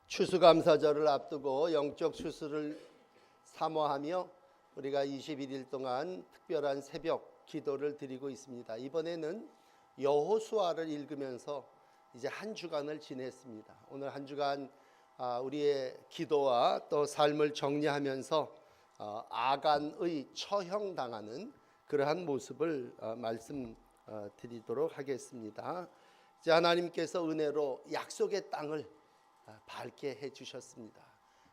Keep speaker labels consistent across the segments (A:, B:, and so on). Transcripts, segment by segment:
A: 추수감사절을 앞두고 영적 추수를 사모하며 우리가 21일 동안 특별한 새벽 기도를 드리고 있습니다. 이번에는 여호수아를 읽으면서 이제 한 주간을 지냈습니다. 오늘 한 주간 우리의 기도와 또 삶을 정리하면서 아간의 처형당하는 그러한 모습을 말씀드리도록 하겠습니다. 이제 하나님께서 은혜로 약속의 땅을 밟게 해주셨습니다.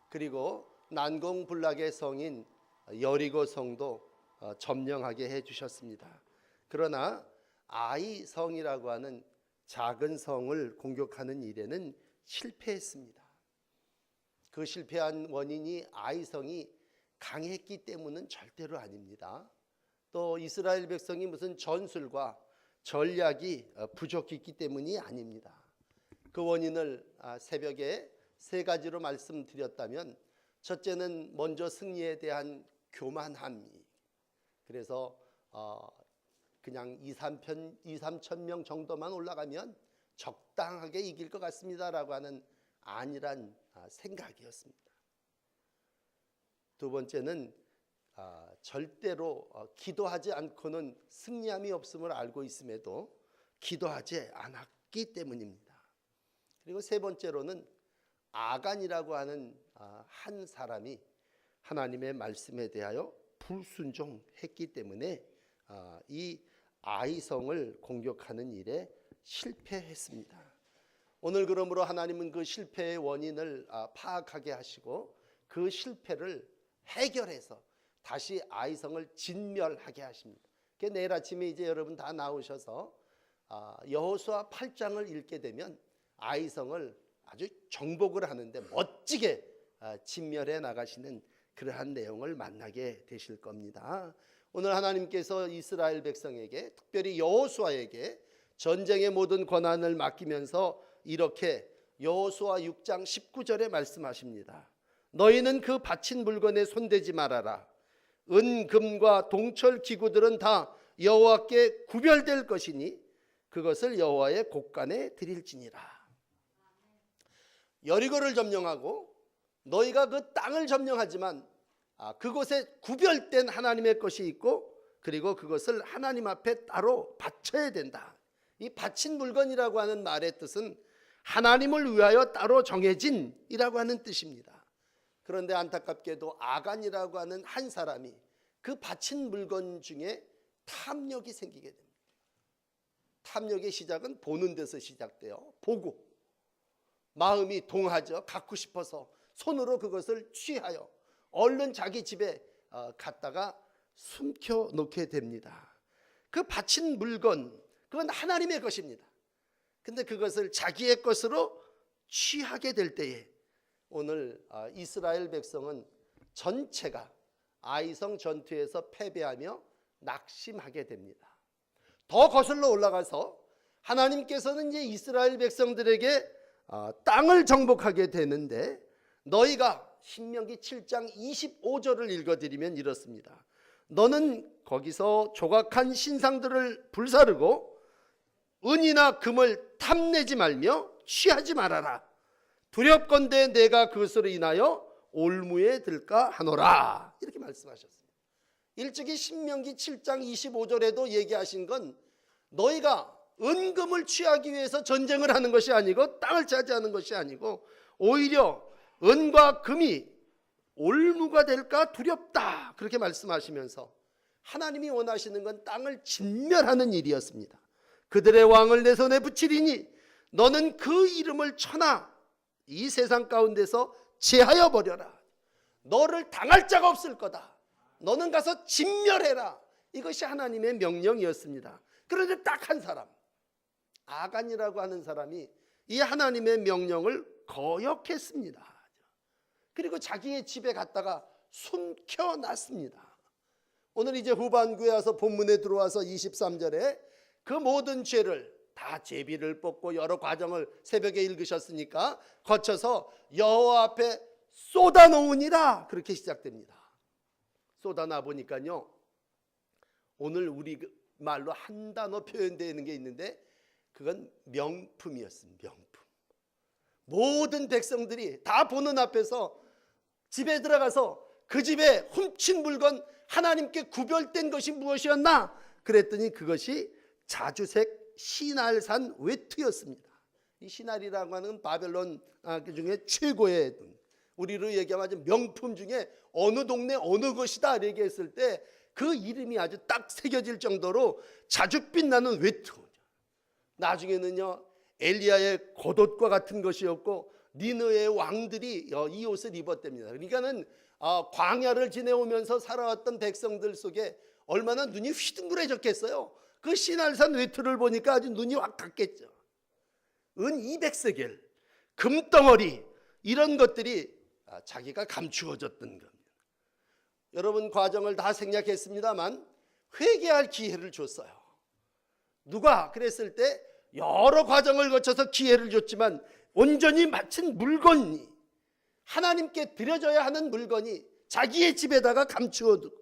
A: 그리고 난공불락의 성인 여리고 성도 점령하게 해주셨습니다. 그러나 아이 성이라고 하는 작은 성을 공격하는 일에는 실패했습니다. 그 실패한 원인이 아이 성이 강했기 때문은 절대로 아닙니다. 또 이스라엘 백성이 무슨 전술과 전략이 부족했기 때문이 아닙니다. 그 원인을 새벽에 세 가지로 말씀드렸다면, 첫째는 먼저 승리에 대한 교만함이, 그래서 그냥 2-3천 명 정도만 올라가면 적당하게 이길 것 같습니다라고 하는 안일한 생각이었습니다. 두 번째는 절대로 기도하지 않고는 승리함이 없음을 알고 있음에도 기도하지 않았기 때문입니다. 그리고 세 번째로는 아간이라고 하는 한 사람이 하나님의 말씀에 대하여 불순종했기 때문에 이 아이성을 공격하는 일에 실패했습니다. 오늘 그러므로 하나님은 그 실패의 원인을 파악하게 하시고 그 실패를 해결해서 다시 아이성을 진멸하게 하십니다. 내일 아침에 이제 여러분 다 나오셔서 여호수아 8장을 읽게 되면 아이성을 아주 정복을 하는데 멋지게 진멸해 나가시는 그러한 내용을 만나게 되실 겁니다. 오늘 하나님께서 이스라엘 백성에게, 특별히 여호수아에게 전쟁의 모든 권한을 맡기면서 이렇게 여호수아 6장 19절에 말씀하십니다. 너희는 그 바친 물건에 손대지 말아라. 은, 금과 동철 기구들은 다 여호와께 구별될 것이니 그것을 여호와의 곳간에 드릴지니라. 여리고를 점령하고 너희가 그 땅을 점령하지만 그곳에 구별된 하나님의 것이 있고, 그리고 그것을 하나님 앞에 따로 바쳐야 된다. 이 바친 물건이라고 하는 말의 뜻은 하나님을 위하여 따로 정해진이라고 하는 뜻입니다. 그런데 안타깝게도 아간이라고 하는 한 사람이 그 바친 물건 중에 탐욕이 생기게 됩니다. 탐욕의 시작은 보는 데서 시작돼요. 보고 마음이 동하죠. 갖고 싶어서 손으로 그것을 취하여 얼른 자기 집에 갖다가 숨겨 놓게 됩니다. 그 바친 물건, 그건 하나님의 것입니다. 근데 그것을 자기의 것으로 취하게 될 때에 오늘 이스라엘 백성은 전체가 아이성 전투에서 패배하며 낙심하게 됩니다. 더 거슬러 올라가서 하나님께서는 이제 이스라엘 백성들에게 땅을 정복하게 되는데, 너희가 신명기 7장 25절을 읽어드리면 이렇습니다. 너는 거기서 조각한 신상들을 불사르고 은이나 금을 탐내지 말며 취하지 말아라. 두렵건대 내가 그것으로 인하여 올무에 들까 하노라. 이렇게 말씀하셨습니다. 일찍이 신명기 7장 25절에도 얘기하신 건 너희가 은금을 취하기 위해서 전쟁을 하는 것이 아니고 땅을 차지하는 것이 아니고 오히려 은과 금이 올무가 될까 두렵다, 그렇게 말씀하시면서 하나님이 원하시는 건 땅을 진멸하는 일이었습니다. 그들의 왕을 내 손에 붙이리니 너는 그 이름을 천하 이 세상 가운데서 제하여 버려라. 너를 당할 자가 없을 거다. 너는 가서 진멸해라. 이것이 하나님의 명령이었습니다. 그런데 딱 한 사람, 아간이라고 하는 사람이 이 하나님의 명령을 거역했습니다. 그리고 자기의 집에 갔다가 숨겨놨습니다. 오늘 이제 후반부에 와서 본문에 들어와서 23절에 그 모든 죄를 다 제비를 뽑고 여러 과정을 새벽에 읽으셨으니까 거쳐서 여호와 앞에 쏟아놓으니라, 그렇게 시작됩니다. 쏟아놔 보니까요, 오늘 우리 말로 한 단어 표현되어 있는 게 있는데 그건 명품이었습니다. 명품. 모든 백성들이 다 보는 앞에서 집에 들어가서 그 집에 훔친 물건 하나님께 구별된 것이 무엇이었나? 그랬더니 그것이 자주색 시날산 외투였습니다. 이 시날이라고 하는 바벨론 그 중에 최고의, 우리로 얘기하면 아주 명품 중에 어느 동네 어느 것이다 얘기했을 때 그 이름이 아주 딱 새겨질 정도로 자주 빛나는 외투. 나중에는요 엘리야의 겉옷과 같은 것이었고 니느의 왕들이 이 옷을 입었답니다. 그러니까는 광야를 지내오면서 살아왔던 백성들 속에 얼마나 눈이 휘둥그레졌겠어요. 그 시날산 외투를 보니까 아주 눈이 확 갔겠죠. 은 200세겔, 금덩어리, 이런 것들이 자기가 감추어졌던 겁니다. 여러분 과정을 다 생략했습니다만 회개할 기회를 줬어요. 누가 그랬을 때 여러 과정을 거쳐서 기회를 줬지만 온전히 바친 물건이, 하나님께 드려져야 하는 물건이 자기의 집에다가 감추어두고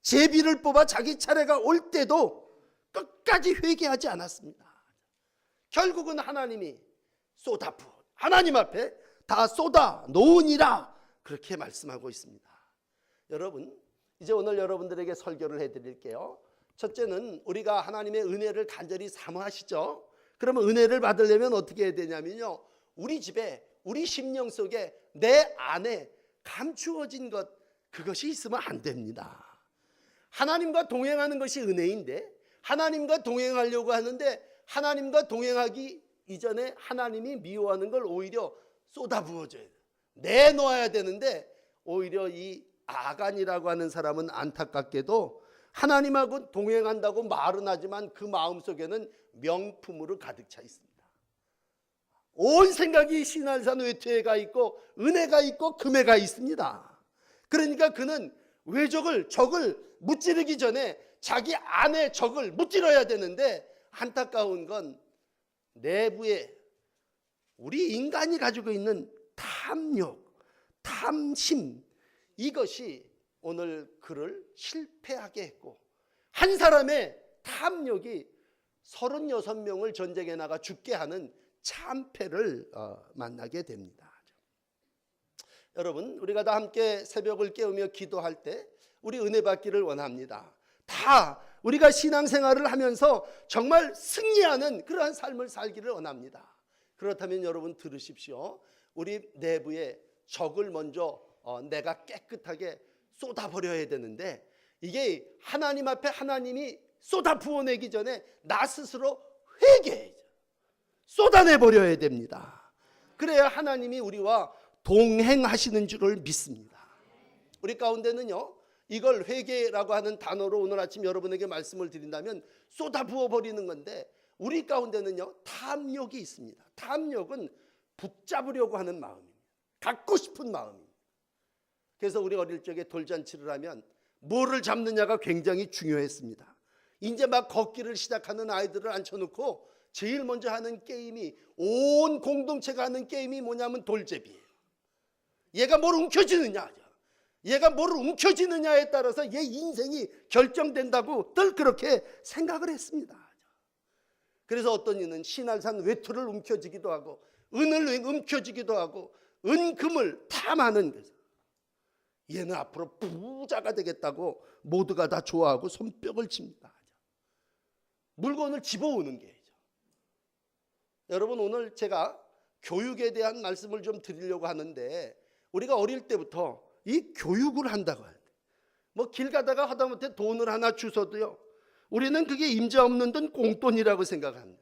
A: 제비를 뽑아 자기 차례가 올 때도 끝까지 회개하지 않았습니다. 결국은 하나님이 쏟아부어 하나님 앞에 다 쏟아 놓으니라 그렇게 말씀하고 있습니다. 여러분 이제 오늘 여러분들에게 설교를 해드릴게요. 첫째는 우리가 하나님의 은혜를 간절히 사모하시죠. 그러면 은혜를 받으려면 어떻게 해야 되냐면요, 우리 집에 우리 심령 속에 내 안에 감추어진 것, 그것이 있으면 안 됩니다. 하나님과 동행하는 것이 은혜인데 하나님과 동행하려고 하는데 하나님과 동행하기 이전에 하나님이 미워하는 걸 오히려 쏟아부어줘야 돼요. 내놓아야 되는데 오히려 이 아간이라고 하는 사람은 안타깝게도 하나님하고 동행한다고 말은 하지만 그 마음속에는 명품으로 가득 차 있습니다. 온 생각이 시날산 외투에 가 있고 은혜가 있고 금에가 있습니다. 그러니까 그는 적을 무찌르기 전에 자기 안에 적을 무찌러야 되는데 안타까운 건 내부에 우리 인간이 가지고 있는 탐욕, 탐심, 이것이 오늘 그를 실패하게 했고 한 사람의 탐욕이 36명을 전쟁에 나가 죽게 하는 참패를 만나게 됩니다. 여러분 우리가 다 함께 새벽을 깨우며 기도할 때 우리 은혜 받기를 원합니다. 다 우리가 신앙생활을 하면서 정말 승리하는 그러한 삶을 살기를 원합니다. 그렇다면 여러분 들으십시오. 우리 내부에 적을 먼저 내가 깨끗하게 쏟아버려야 되는데 이게 하나님 앞에 하나님이 쏟아 부어내기 전에 나 스스로 회개해야죠. 쏟아내버려야 됩니다. 그래야 하나님이 우리와 동행하시는 줄을 믿습니다. 우리 가운데는요 이걸 회개라고 하는 단어로 오늘 아침 여러분에게 말씀을 드린다면 쏟아 부어버리는 건데 우리 가운데는요 탐욕이 있습니다. 탐욕은 붙잡으려고 하는 마음입니다. 갖고 싶은 마음입니다. 그래서 우리 어릴 적에 돌잔치를 하면 뭐를 잡느냐가 굉장히 중요했습니다. 이제 막 걷기를 시작하는 아이들을 앉혀놓고 제일 먼저 하는 게임이, 온 공동체가 하는 게임이 뭐냐면 돌제비예요. 얘가 뭘 움켜쥐느냐, 얘가 뭘 움켜쥐느냐에 따라서 얘 인생이 결정된다고 늘 그렇게 생각을 했습니다. 그래서 어떤 이는 시날산 외투를 움켜쥐기도 하고 은을 움켜쥐기도 하고 은금을 탐하는 거죠. 얘는 앞으로 부자가 되겠다고 모두가 다 좋아하고 손뼉을 칩니다. 물건을 집어오는 게죠. 여러분 오늘 제가 교육에 대한 말씀을 좀 드리려고 하는데 우리가 어릴 때부터 이 교육을 한다고 해요. 뭐 길 가다가 하다못해 돈을 하나 주워도요 우리는 그게 임자 없는 돈 공돈이라고 생각합니다.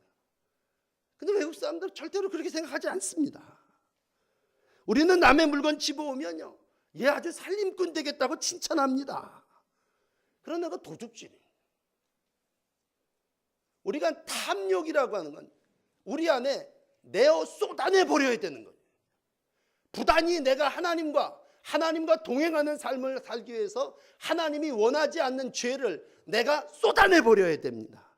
A: 근데 외국 사람들 절대로 그렇게 생각하지 않습니다. 우리는 남의 물건 집어오면요 얘 아주 살림꾼 되겠다고 칭찬합니다. 그러나 그 도둑질이에요. 우리가 탐욕이라고 하는 건 우리 안에 내어 쏟아내버려야 되는 거예요. 부단히 내가 하나님과 동행하는 삶을 살기 위해서 하나님이 원하지 않는 죄를 내가 쏟아내버려야 됩니다.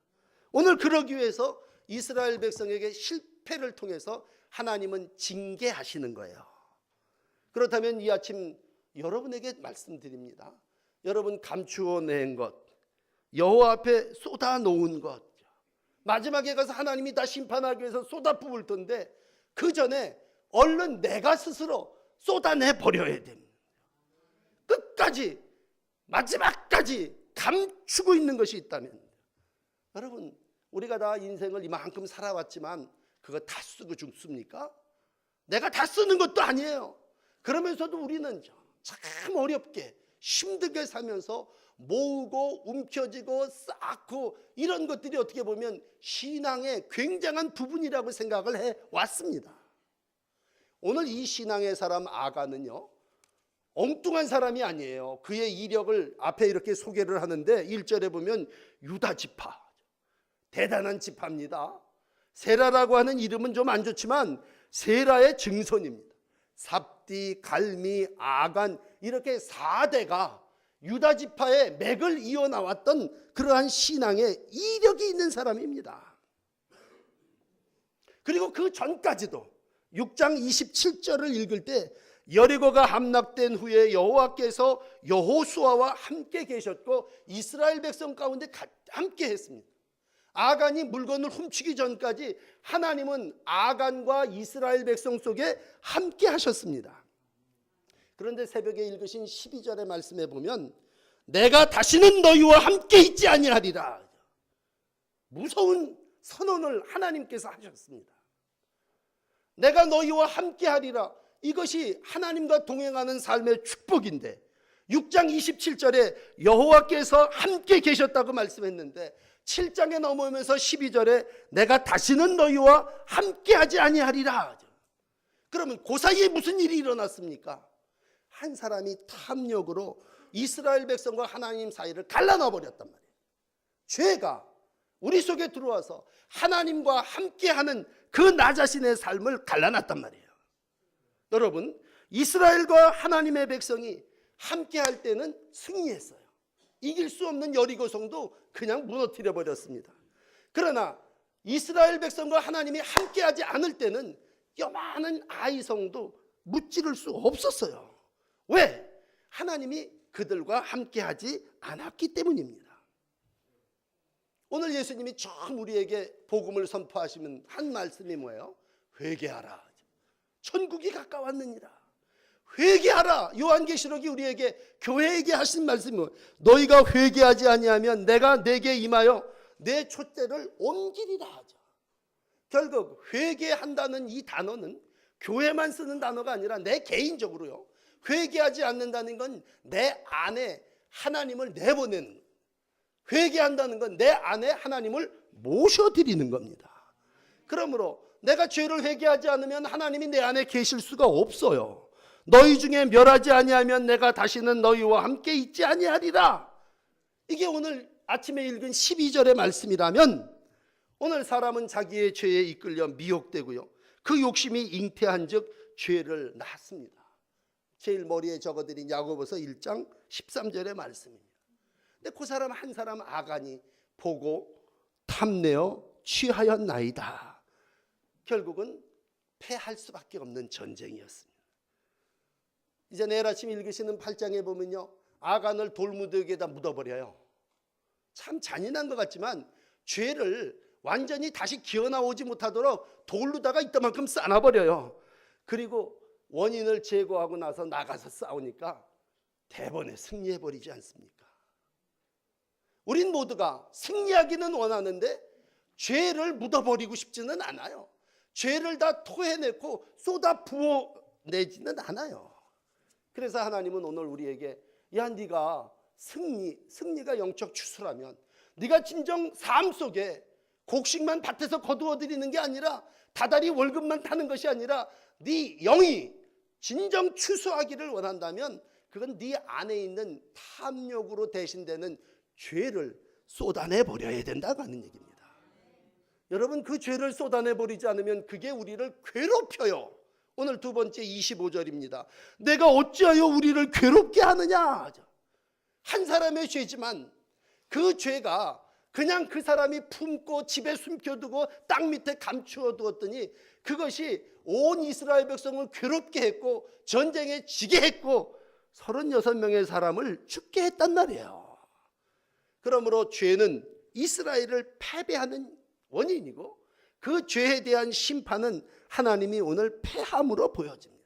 A: 오늘 그러기 위해서 이스라엘 백성에게 실패를 통해서 하나님은 징계하시는 거예요. 그렇다면 이 아침 여러분에게 말씀드립니다. 여러분 감추어낸 것, 여호와 앞에 쏟아놓은 것, 마지막에 가서 하나님이 다 심판하기 위해서 쏟아부을 텐데 그 전에 얼른 내가 스스로 쏟아내 버려야 됩니다. 끝까지 마지막까지 감추고 있는 것이 있다면, 여러분 우리가 다 인생을 이만큼 살아왔지만 그거 다 쓰고 죽습니까? 내가 다 쓰는 것도 아니에요. 그러면서도 우리는 참 어렵게 힘들게 살면서 모으고 움켜쥐고 쌓고 이런 것들이 어떻게 보면 신앙의 굉장한 부분이라고 생각을 해왔습니다. 오늘 이 신앙의 사람 아간은요, 엉뚱한 사람이 아니에요. 그의 이력을 앞에 이렇게 소개를 하는데 1절에 보면 유다 지파, 대단한 지파입니다. 세라라고 하는 이름은 좀 안 좋지만 세라의 증손입니다. 삽디, 갈미, 아간 이렇게 4대가 유다 지파의 맥을 이어나왔던 그러한 신앙의 이력이 있는 사람입니다. 그리고 그 전까지도 6장 27절을 읽을 때 여리고가 함락된 후에 여호와께서 여호수아와 함께 계셨고 이스라엘 백성 가운데 함께 했습니다. 아간이 물건을 훔치기 전까지 하나님은 아간과 이스라엘 백성 속에 함께 하셨습니다. 그런데 새벽에 읽으신 12절의 말씀에 보면 내가 다시는 너희와 함께 있지 아니하리라, 무서운 선언을 하나님께서 하셨습니다. 내가 너희와 함께 하리라, 이것이 하나님과 동행하는 삶의 축복인데 6장 27절에 여호와께서 함께 계셨다고 말씀했는데 7장에 넘어오면서 12절에 내가 다시는 너희와 함께하지 아니하리라. 그러면 그 사이에 무슨 일이 일어났습니까? 한 사람이 탐욕으로 이스라엘 백성과 하나님 사이를 갈라놔 버렸단 말이에요. 죄가 우리 속에 들어와서 하나님과 함께하는 그 나 자신의 삶을 갈라놨단 말이에요. 여러분, 이스라엘과 하나님의 백성이 함께할 때는 승리했어요. 이길 수 없는 여리고성도 그냥 무너뜨려 버렸습니다. 그러나 이스라엘 백성과 하나님이 함께하지 않을 때는 요만한 아이성도 무찌를 수 없었어요. 왜? 하나님이 그들과 함께하지 않았기 때문입니다. 오늘 예수님이 처음 우리에게 복음을 선포하시면 한 말씀이 뭐예요? 회개하라. 천국이 가까웠느니라. 회개하라. 요한계시록이 우리에게, 교회에게 하신 말씀이 뭐예요? 너희가 회개하지 아니하면 내가 내게 임하여 내 촛대를 옮기리라 하죠. 결국 회개한다는 이 단어는 교회만 쓰는 단어가 아니라 내 개인적으로요, 회개하지 않는다는 건 내 안에 하나님을 내보내는 거예요. 회개한다는 건 내 안에 하나님을 모셔드리는 겁니다. 그러므로 내가 죄를 회개하지 않으면 하나님이 내 안에 계실 수가 없어요. 너희 중에 멸하지 아니하면 내가 다시는 너희와 함께 있지 아니하리라. 이게 오늘 아침에 읽은 12절의 말씀이라면 오늘 사람은 자기의 죄에 이끌려 미혹되고요, 그 욕심이 잉태한 즉 죄를 낳습니다. 제일 머리에 적어드린 야고보서 1장 13절의 말씀입니다. 근데 그 사람 한 사람 아간이 보고 탐내어 취하였나이다. 결국은 패할 수밖에 없는 전쟁이었습니다. 이제 내일 아침 읽으시는 8장에 보면요, 아간을 돌무더기에다 묻어버려요. 참 잔인한 것 같지만 죄를 완전히 다시 기어나오지 못하도록 돌로다가 이따만큼 쌓아버려요. 그리고 원인을 제거하고 나서 나가서 싸우니까 대번에 승리해버리지 않습니까? 우린 모두가 승리하기는 원하는데 죄를 묻어버리고 싶지는 않아요. 죄를 다 토해내고 쏟아 부어내지는 않아요. 그래서 하나님은 오늘 우리에게, 야, 네가 승리가 영적 추수라면 네가 진정 삶 속에 곡식만 밭에서 거두어들이는 게 아니라 다달이 월급만 타는 것이 아니라 네 영이 진정 추수하기를 원한다면 그건 네 안에 있는 탐욕으로 대신되는 죄를 쏟아내 버려야 된다고 하는 얘기입니다. 여러분, 그 죄를 쏟아내 버리지 않으면 그게 우리를 괴롭혀요. 오늘 두 번째 25절입니다. 내가 어찌하여 우리를 괴롭게 하느냐. 한 사람의 죄지만 그 죄가 그냥 그 사람이 품고 집에 숨겨두고 땅 밑에 감추어 두었더니 그것이 온 이스라엘 백성을 괴롭게 했고 전쟁에 지게 했고 36명의 사람을 죽게 했단 말이에요. 그러므로 죄는 이스라엘을 패배하는 원인이고 그 죄에 대한 심판은 하나님이 오늘 패함으로 보여집니다.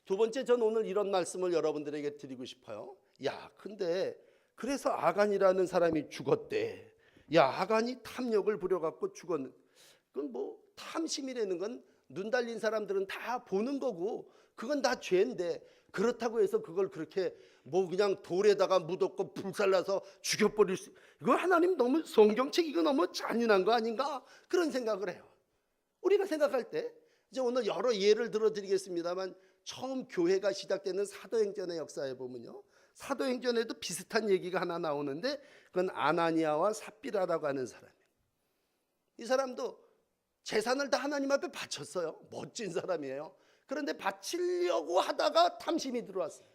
A: 두 번째, 전 오늘 이런 말씀을 여러분들에게 드리고 싶어요. 야, 근데 그래서 아간이라는 사람이 죽었대. 야, 아간이 탐욕을 부려갖고 죽었는. 그건 뭐 탐심이라는 건 눈 달린 사람들은 다 보는 거고 그건 다 죄인데, 그렇다고 해서 그걸 그렇게 뭐 그냥 돌에다가 묻었고 불살라서 죽여버릴 수, 이거 하나님 너무 성경책 이거 너무 잔인한 거 아닌가, 그런 생각을 해요. 우리가 생각할 때 이제 오늘 여러 예를 들어드리겠습니다만, 처음 교회가 시작되는 사도행전의 역사에 보면요, 사도행전에도 비슷한 얘기가 하나 나오는데, 그건 아나니아와 삽비라라고 하는 사람이에요. 이 사람도 재산을 다 하나님 앞에 바쳤어요. 멋진 사람이에요. 그런데 바치려고 하다가 탐심이 들어왔어요.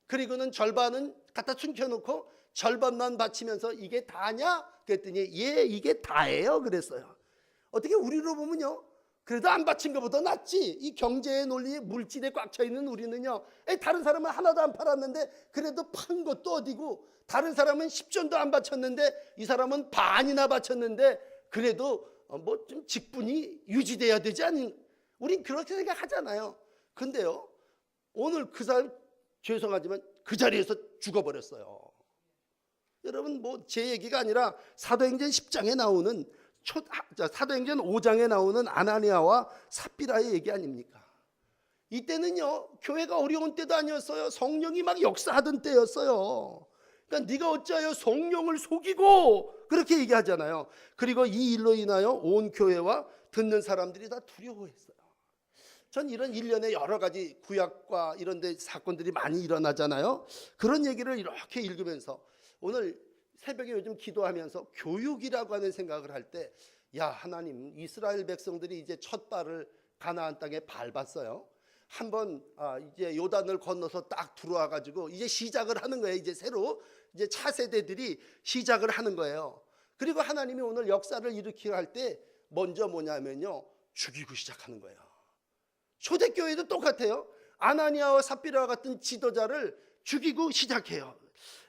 A: 그리고는 절반은 갖다 숨겨놓고 절반만 바치면서 이게 다냐? 그랬더니 예, 이게 다예요 그랬어요. 어떻게 우리로 보면요, 그래도 안 바친 것보다 낫지. 이 경제의 논리에 물질에 꽉 차있는 우리는요, 다른 사람은 하나도 안 팔았는데 그래도 판 것도 어디고, 다른 사람은 10전도 안 바쳤는데 이 사람은 반이나 바쳤는데 그래도 뭐 좀 직분이 유지돼야 되지 않니? 우린 그렇게 생각하잖아요. 근데요, 오늘 그 사람 죄송하지만 그 자리에서 죽어버렸어요. 여러분, 뭐 제 얘기가 아니라 사도행전 10장에 나오는 사도행전 5장에 나오는 아나니아와 삽비라의 얘기 아닙니까? 이때는요, 교회가 어려운 때도 아니었어요. 성령이 막 역사하던 때였어요. 그러니까 네가 어찌하여 성령을 속이고, 그렇게 얘기하잖아요. 그리고 이 일로 인하여 온 교회와 듣는 사람들이 다 두려워했어요. 전 이런 일련의 여러 가지 구약과 이런 데 사건들이 많이 일어나잖아요. 그런 얘기를 이렇게 읽으면서 오늘 새벽에 요즘 기도하면서 교육이라고 하는 생각을 할 때, 야, 하나님, 이스라엘 백성들이 이제 첫 발을 가나안 땅에 밟았어요. 한번 이제 요단을 건너서 딱 들어와 가지고 이제 시작을 하는 거예요. 이제 새로 이제 차세대들이 시작을 하는 거예요. 그리고 하나님이 오늘 역사를 일으키게 할 때 먼저 뭐냐면요, 죽이고 시작하는 거예요. 초대교회도 똑같아요. 아나니아와 삽비라와 같은 지도자를 죽이고 시작해요.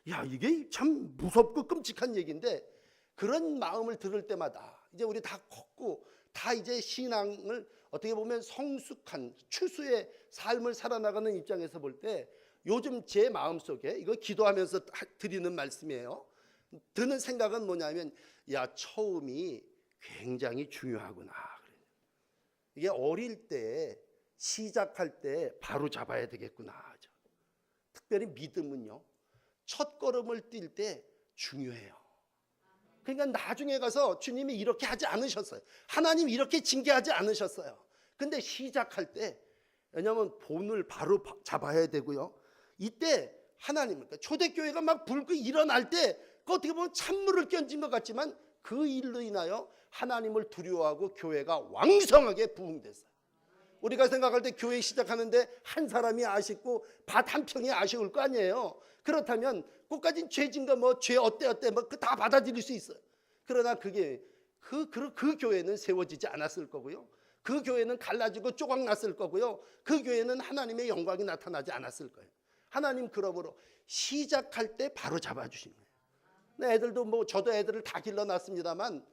A: 야, 이게 참 무섭고 끔찍한 얘기인데, 그런 마음을 들을 때마다 이제 우리 다 컸고 다 이제 신앙을 어떻게 보면 성숙한 추수의 삶을 살아나가는 입장에서 볼 때, 요즘 제 마음속에 이거 기도하면서 드리는 말씀이에요. 드는 생각은 뭐냐면, 야, 처음이 굉장히 중요하구나. 이게 어릴 때 시작할 때 바로 잡아야 되겠구나. 특별히 믿음은요, 첫 걸음을 뛸 때 중요해요. 그러니까 나중에 가서 주님이 이렇게 하지 않으셨어요. 하나님 이렇게 징계하지 않으셨어요. 근데 시작할 때, 왜냐하면 본을 바로 잡아야 되고요. 이때 하나님, 그러니까 초대교회가 막 불고 일어날 때, 그 어떻게 보면 찬물을 끼얹은 것 같지만 그 일로 인하여 하나님을 두려워하고 교회가 왕성하게 부흥됐어요. 우리가 생각할 때 교회 시작하는데 한 사람이 아쉽고 밭 한 평이 아쉬울 거 아니에요. 그렇다면 그까진 죄진가 뭐 죄 어때 뭐 다 받아들일 수 있어요. 그러나 그게 그 교회는 세워지지 않았을 거고요. 그 교회는 갈라지고 조각났을 거고요. 그 교회는 하나님의 영광이 나타나지 않았을 거예요. 하나님 그러므로 시작할 때 바로 잡아주신 거예요. 애들도 뭐 저도 애들을 다 길러놨습니다만,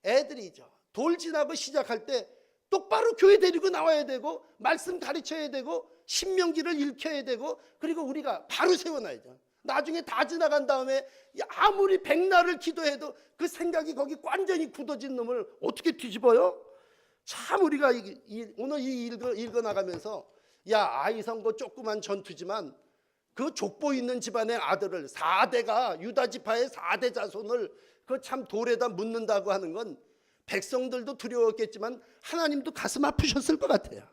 A: 애들이죠, 돌 지나고 시작할 때 똑바로 교회 데리고 나와야 되고 말씀 가르쳐야 되고 신명기를 읽혀야 되고, 그리고 우리가 바로 세워놔야죠. 나중에 다 지나간 다음에 아무리 백날을 기도해도 그 생각이 거기 완전히 굳어진 놈을 어떻게 뒤집어요? 참 우리가 오늘 읽어나가면서, 야, 아이성고 조그만 전투지만 그 족보 있는 집안의 아들을 4대가 유다 지파의 4대 자손을 그 참 돌에다 묻는다고 하는 건 백성들도 두려웠겠지만 하나님도 가슴 아프셨을 것 같아요.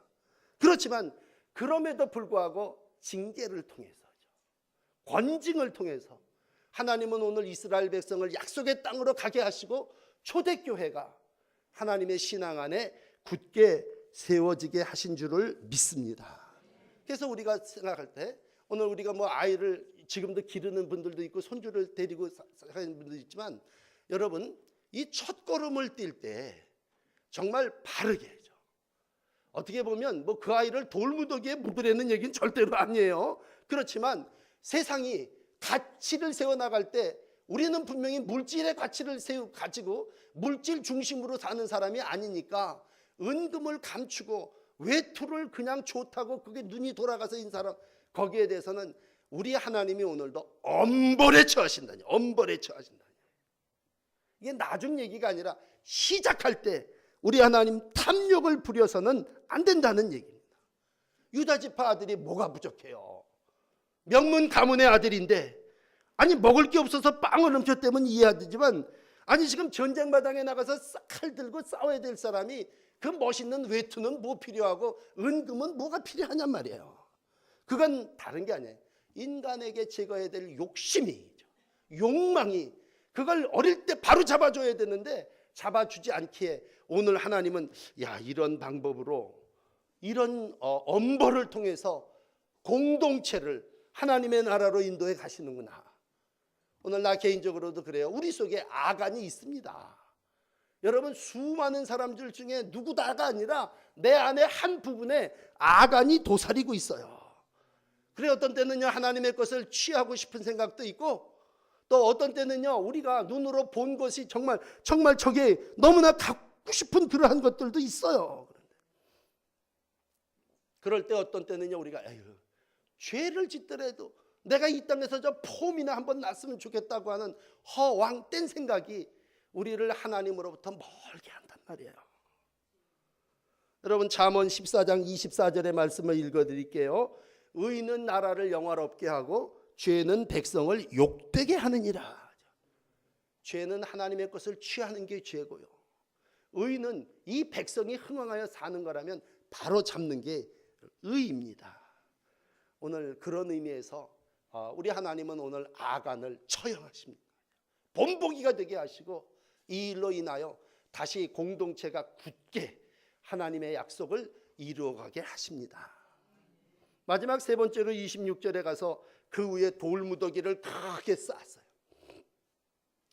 A: 그렇지만 그럼에도 불구하고 징계를 통해서, 권징을 통해서 하나님은 오늘 이스라엘 백성을 약속의 땅으로 가게 하시고 초대교회가 하나님의 신앙 안에 굳게 세워지게 하신 줄을 믿습니다. 그래서 우리가 생각할 때, 오늘 우리가 뭐 아이를 지금도 기르는 분들도 있고 손주를 데리고 사는 분들도 있지만, 여러분, 이 첫 걸음을 뛸 때 정말 바르게 해죠. 어떻게 보면 뭐 그 아이를 돌무더기에 묻으라는 얘기는 절대로 아니에요. 그렇지만 세상이 가치를 세워나갈 때 우리는 분명히 물질의 가치를 가지고 물질 중심으로 사는 사람이 아니니까, 은금을 감추고 외투를 그냥 좋다고 그게 눈이 돌아가서 인 사람, 거기에 대해서는 우리 하나님이 오늘도 엄벌에 처하신다니, 엄벌에 처하신다니. 이게 나중 얘기가 아니라 시작할 때 우리 하나님 탐욕을 부려서는 안 된다는 얘기입니다. 유다지파 아들이 뭐가 부족해요? 명문 가문의 아들인데, 아니 먹을 게 없어서 빵을 훔쳤다면 이해하지만, 아니 지금 전쟁마당에 나가서 칼 들고 싸워야 될 사람이 그 멋있는 외투는 뭐 필요하고 은금은 뭐가 필요하냔 말이에요. 그건 다른 게 아니에요. 인간에게 제거해야 될 욕심이, 욕망이, 그걸 어릴 때 바로 잡아줘야 되는데 잡아주지 않기에 오늘 하나님은 야, 이런 방법으로, 이런 엄벌을 통해서 공동체를 하나님의 나라로 인도해 가시는구나. 오늘 나 개인적으로도 그래요. 우리 속에 아간이 있습니다. 여러분, 수많은 사람들 중에 누구다가 아니라 내 안에 한 부분에 아간이 도사리고 있어요. 그래, 어떤 때는요 하나님의 것을 취하고 싶은 생각도 있고, 또 어떤 때는요 우리가 눈으로 본 것이 정말 저게 너무나 갖고 싶은 그러한 것들도 있어요. 그럴 때 어떤 때는요 우리가 에휴, 죄를 짓더라도 내가 이 땅에서 저 폼이나 한번 났으면 좋겠다고 하는 허황된 생각이 우리를 하나님으로부터 멀게 한단 말이에요. 여러분, 잠언 14장 24절의 말씀을 읽어드릴게요. 의는 나라를 영화롭게 하고 죄는 백성을 욕되게 하느니라. 죄는 하나님의 것을 취하는 게 죄고요, 의는 이 백성이 흥왕하여 사는 거라면 바로 잡는 게 의입니다. 오늘 그런 의미에서 우리 하나님은 오늘 아간을 처형하십니다. 본보기가 되게 하시고 이 일로 인하여 다시 공동체가 굳게 하나님의 약속을 이루어가게 하십니다. 마지막 세 번째로 26절에 가서 그 위에 돌무더기를 크게 쌓았어요.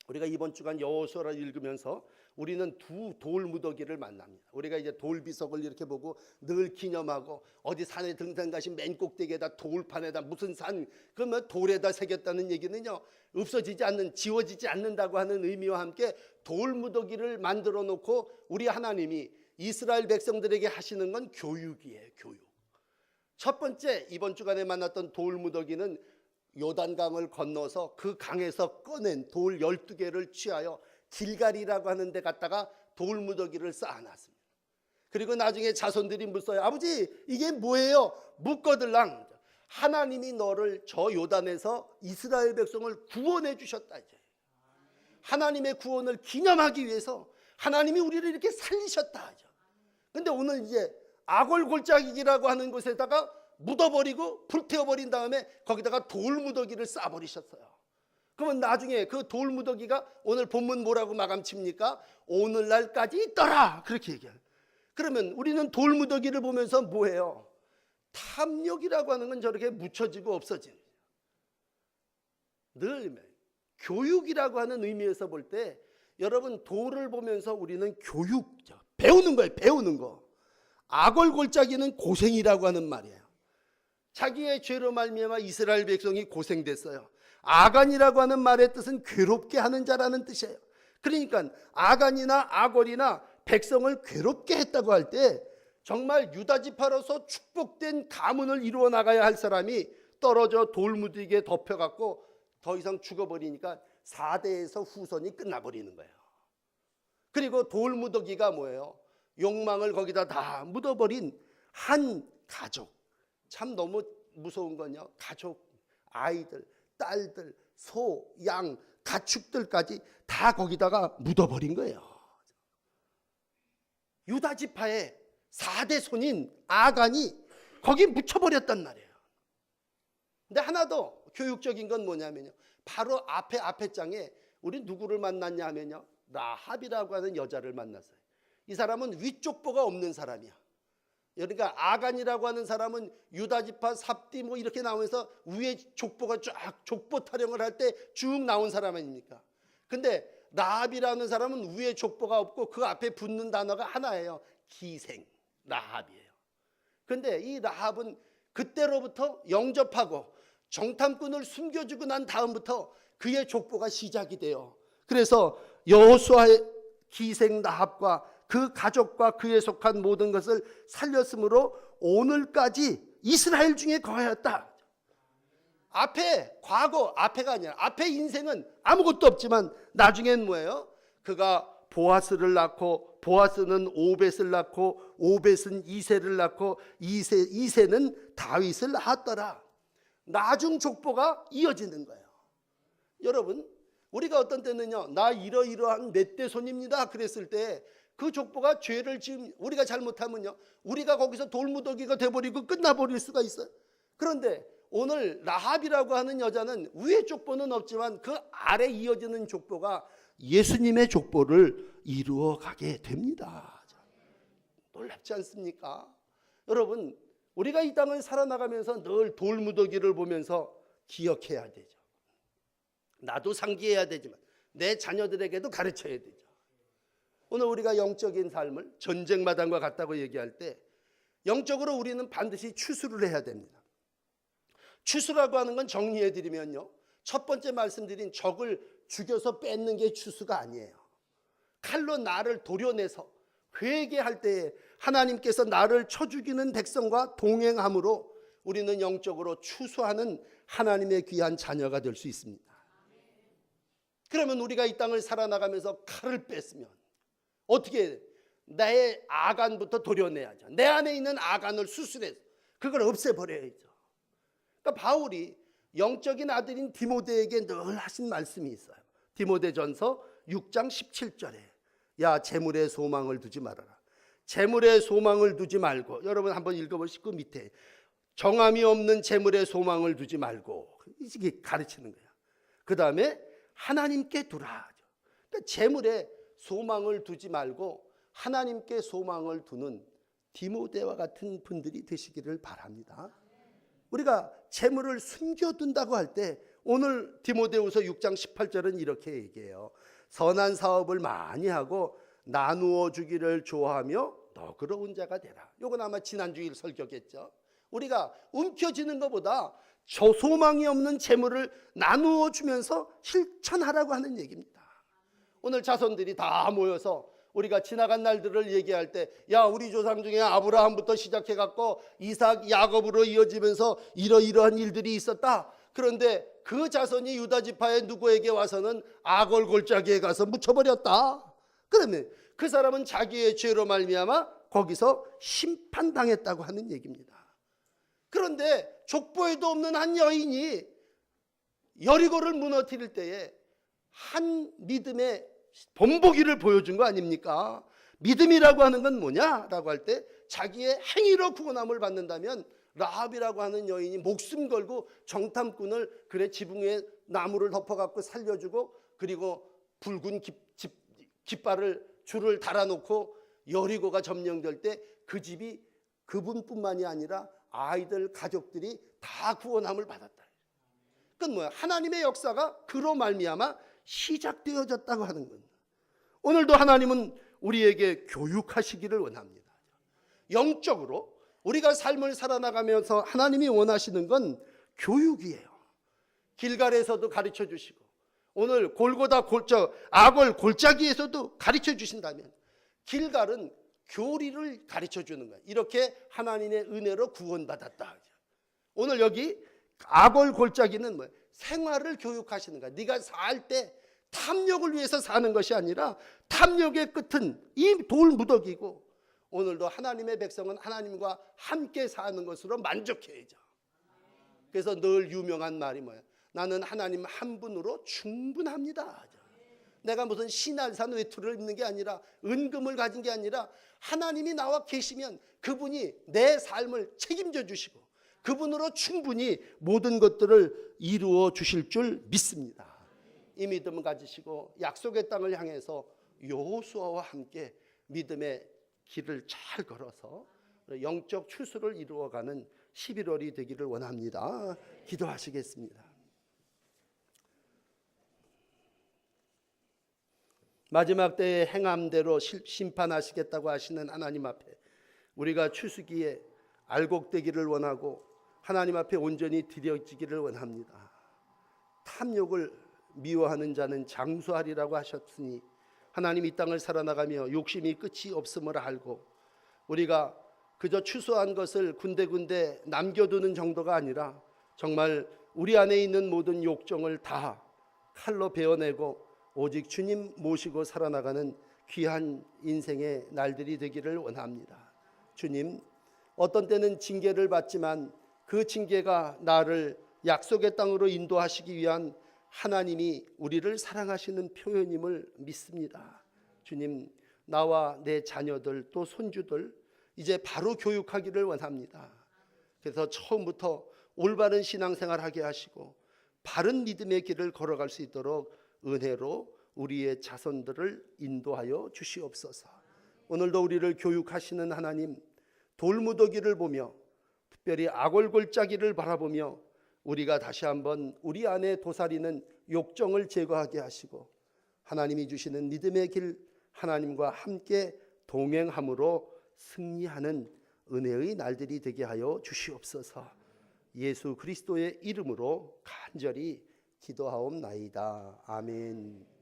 A: 우리가 이번 주간 여호수아를 읽으면서 우리는 두 돌무더기를 만납니다. 우리가 이제 돌비석을 이렇게 보고 늘 기념하고, 어디 산에 등산 가신 맨 꼭대기에다 돌판에다 무슨 산, 그러면 돌에다 새겼다는 얘기는요 없어지지 않는, 지워지지 않는다고 하는 의미와 함께 돌무더기를 만들어 놓고 우리 하나님이 이스라엘 백성들에게 하시는 건 교육이에요. 교육. 첫 번째, 이번 주간에 만났던 돌무더기는 요단강을 건너서 그 강에서 꺼낸 돌 12개를 취하여 길갈이라고 하는 데 갔다가 돌무더기를 쌓아놨습니다. 그리고 나중에 자손들이 묻어요. 아버지, 이게 뭐예요? 묻거들랑 하나님이 너를 저 요단에서 이스라엘 백성을 구원해 주셨다. 이제 하나님의 구원을 기념하기 위해서 하나님이 우리를 이렇게 살리셨다. 근데 오늘 이제 아골골짜기라고 하는 곳에다가 묻어버리고 불태워버린 다음에 거기다가 돌무더기를 쌓아버리셨어요. 그러면 나중에 그 돌무더기가 오늘 본문 뭐라고 마감칩니까? 오늘날까지 있더라, 그렇게 얘기해요. 그러면 우리는 돌무더기를 보면서 뭐예요? 탐욕이라고 하는 건 저렇게 묻혀지고 없어지는, 늘 교육이라고 하는 의미에서 볼 때 여러분, 돌을 보면서 우리는 교육, 배우는 거예요. 배우는 거. 아골골짜기는 고생이라고 하는 말이에요. 자기의 죄로 말미암아 이스라엘 백성이 고생됐어요. 아간이라고 하는 말의 뜻은 괴롭게 하는 자라는 뜻이에요. 그러니까 아간이나 아골이나 백성을 괴롭게 했다고 할 때 정말 유다지파로서 축복된 가문을 이루어 나가야 할 사람이 떨어져 돌무더기에 덮여갖고 더 이상 죽어버리니까 4대에서 후손이 끝나버리는 거예요. 그리고 돌무더기가 뭐예요? 욕망을 거기다 다 묻어버린 한 가족. 참 너무 무서운 건요, 가족, 아이들, 딸들, 소, 양, 가축들까지 다 거기다가 묻어버린 거예요. 유다지파의 4대 손인 아간이 거기 묻혀버렸단 말이에요. 근데 하나 더 교육적인 건 뭐냐면요, 바로 앞에 장에 우리 누구를 만났냐 하면요, 라합이라고 하는 여자를 만났어요. 이 사람은 위쪽보가 없는 사람이야. 그러니까 아간이라고 하는 사람은 유다지파 삽디 뭐 이렇게 나오면서 위에 족보가 쫙 족보 타령을 할 때 쭉 나온 사람 아닙니까? 근데 라합이라는 사람은 위에 족보가 없고 그 앞에 붙는 단어가 하나예요. 기생, 라합이에요. 근데 이 라합은 그때로부터 영접하고 정탐꾼을 숨겨주고 난 다음부터 그의 족보가 시작이 돼요. 그래서 여호수아의 기생 라합과 그 가족과 그에 속한 모든 것을 살렸으므로 오늘까지 이스라엘 중에 거하였다. 앞에 과거, 앞에가 아니라 앞에 인생은 아무것도 없지만 나중엔 뭐예요? 그가 보아스를 낳고 보아스는 오벳을 낳고 오벳은 이새를 낳고 이새는 다윗을 낳았더라. 나중 족보가 이어지는 거예요. 여러분, 우리가 어떤 때는요, 나 이러이러한 몇 대 손입니다 그랬을 때 그 족보가 죄를 지금 우리가 잘못하면요, 우리가 거기서 돌무더기가 돼버리고 끝나버릴 수가 있어요. 그런데 오늘 라합이라고 하는 여자는 위의 족보는 없지만 그 아래 이어지는 족보가 예수님의 족보를 이루어가게 됩니다. 놀랍지 않습니까? 여러분, 우리가 이 땅을 살아나가면서 늘 돌무더기를 보면서 기억해야 되죠. 나도 상기해야 되지만 내 자녀들에게도 가르쳐야 되죠. 오늘 우리가 영적인 삶을 전쟁마당과 같다고 얘기할 때 영적으로 우리는 반드시 추수를 해야 됩니다. 추수라고 하는 건 정리해드리면요, 첫 번째 말씀드린 적을 죽여서 뺏는 게 추수가 아니에요. 칼로 나를 도려내서 회개할 때에 하나님께서 나를 쳐 죽이는 백성과 동행함으로 우리는 영적으로 추수하는 하나님의 귀한 자녀가 될 수 있습니다. 그러면 우리가 이 땅을 살아나가면서 칼을 뺐으면 어떻게 해야 돼요? 나의 아간부터 도려내야죠. 내 안에 있는 아간을 수술해서 그걸 없애버려야죠. 그러니까 바울이 영적인 아들인 디모데에게 늘 하신 말씀이 있어요. 디모데전서 6장 17절에 야 재물에 소망을 두지 말아라. 재물에 소망을 두지 말고, 여러분 한번 읽어보시고 밑에 정함이 없는 재물에 소망을 두지 말고, 이게 가르치는 거야. 그 다음에 하나님께 두라. 그러니까 재물에 소망을 두지 말고 하나님께 소망을 두는 디모데와 같은 분들이 되시기를 바랍니다. 우리가 재물을 숨겨둔다고 할 때 오늘 디모데후서 6장 18절은 이렇게 얘기해요. 선한 사업을 많이 하고 나누어 주기를 좋아하며 너그러운 자가 되라. 이건 아마 지난주일 설교겠죠. 우리가 움켜쥐는 것보다 저 소망이 없는 재물을 나누어 주면서 실천하라고 하는 얘기입니다. 오늘 자손들이 다 모여서 우리가 지나간 날들을 얘기할 때, 야 우리 조상 중에 아브라함부터 시작해 갖고 이삭 야곱으로 이어지면서 이러이러한 일들이 있었다. 그런데 그 자손이 유다 지파의 누구에게 와서는 아골 골짜기에 가서 묻혀버렸다. 그러면 그 사람은 자기의 죄로 말미암아 거기서 심판당했다고 하는 얘기입니다. 그런데 족보에도 없는 한 여인이 여리고를 무너뜨릴 때에 한 믿음의 본보기를 보여준 거 아닙니까? 믿음이라고 하는 건 뭐냐라고 할 때 자기의 행위로 구원함을 받는다면 라합이라고 하는 여인이 목숨 걸고 정탐꾼을 그래 지붕 위에 나무를 덮어갖고 살려주고, 그리고 붉은 깃발을 줄을 달아놓고 여리고가 점령될 때 그 집이 그분뿐만이 아니라 아이들 가족들이 다 구원함을 받았다. 그건 뭐야? 하나님의 역사가 그로 말미암아 시작되어졌다고 하는 겁니다. 오늘도 하나님은 우리에게 교육하시기를 원합니다. 영적으로 우리가 삶을 살아나가면서 하나님이 원하시는 건 교육이에요. 길갈에서도 가르쳐 주시고 오늘 골고다 아골 골짜기에서도 가르쳐 주신다면 길갈은 교리를 가르쳐 주는 거예요. 이렇게 하나님의 은혜로 구원받았다. 오늘 여기 아골 골짜기는 뭐예요? 생활을 교육하시는 거야. 네가 살 때 탐욕을 위해서 사는 것이 아니라 탐욕의 끝은 이 돌무더기고, 오늘도 하나님의 백성은 하나님과 함께 사는 것으로 만족해야죠. 그래서 늘 유명한 말이 뭐예요? 나는 하나님 한 분으로 충분합니다. 내가 무슨 신알산 외투를 입는 게 아니라, 은금을 가진 게 아니라 하나님이 나와 계시면 그분이 내 삶을 책임져 주시고 그분으로 충분히 모든 것들을 이루어 주실 줄 믿습니다. 이 믿음을 가지시고 약속의 땅을 향해서 여호수아와 함께 믿음의 길을 잘 걸어서 영적 추수를 이루어가는 11월이 되기를 원합니다. 기도하시겠습니다. 마지막 때의 행함대로 심판하시겠다고 하시는 하나님 앞에 우리가 추수기에 알곡되기를 원하고 하나님 앞에 온전히 드려지기를 원합니다. 탐욕을 미워하는 자는 장수하리라고 하셨으니 하나님 이 땅을 살아나가며 욕심이 끝이 없음을 알고 우리가 그저 추수한 것을 군데군데 남겨두는 정도가 아니라 정말 우리 안에 있는 모든 욕정을 다 칼로 베어내고 오직 주님 모시고 살아나가는 귀한 인생의 날들이 되기를 원합니다. 주님, 어떤 때는 징계를 받지만 그 징계가 나를 약속의 땅으로 인도하시기 위한 하나님이 우리를 사랑하시는 표현임을 믿습니다. 주님, 나와 내 자녀들 또 손주들 이제 바로 교육하기를 원합니다. 그래서 처음부터 올바른 신앙생활 하게 하시고 바른 믿음의 길을 걸어갈 수 있도록 은혜로 우리의 자손들을 인도하여 주시옵소서. 오늘도 우리를 교육하시는 하나님, 돌무더기를 보며 특별히 악월골짜기를 바라보며 우리가 다시 한번 우리 안에 도사리는 욕정을 제거하게 하시고 하나님이 주시는 믿음의 길, 하나님과 함께 동행함으로 승리하는 은혜의 날들이 되게 하여 주시옵소서. 예수 그리스도의 이름으로 간절히 기도하옵나이다. 아멘.